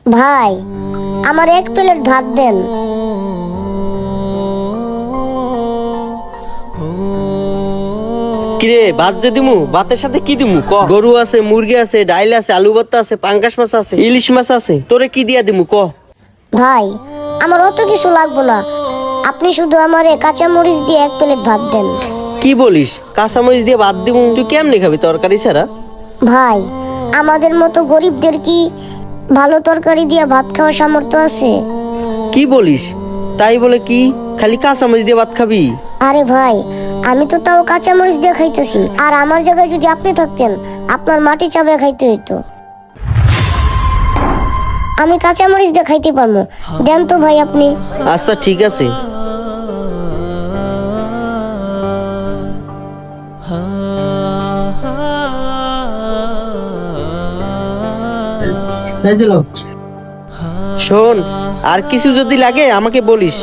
ভাই, আমার 1 প্লেট ভাত দেন। কিরে ভাত যে দিমু, ভাতের সাথে কি দিমু ক? গরু আছে, মুরগি আছে, ডাইল আছে, আলু ভর্তা আছে, পাঙ্গাস মাছ আছে, ইলিশ মাছ আছে, তোরে কি দিয়া দিমু ক? ভাই, আমার অত কিছু লাগবে না, আপনি শুধু আমারে কাঁচা মরিচ দিয়ে 1 প্লেট ভাত দেন। কি বলিস, কাঁচামরিচ দিয়ে ভাত দিমু? তুই কেমনে খাবি তরকারি ছাড়া? ভাই, আমাদের মতো গরিবদের কি ভালো তরকারি দিয়ে ভাত খাওয়ার সামর্থ্য আছে? কি বলিস, তাই বলে কি খালি কাঁচামরিচ দিয়ে ভাত খাবি? আরে ভাই, আমি তো তাও কাঁচা মরিচ দিয়ে খাইতেছি, আর আমার জায়গায় যদি আপনি থাকতেন আপনার মাটি চাবে খাইতে হইতো। আমি কাঁচা মরিচ দিয়ে খাইতে পারবো, দেন তো ভাই আপনি। আচ্ছা ঠিক আছে। শোন, আর কিছু যদি লাগে আমাকে বলিস।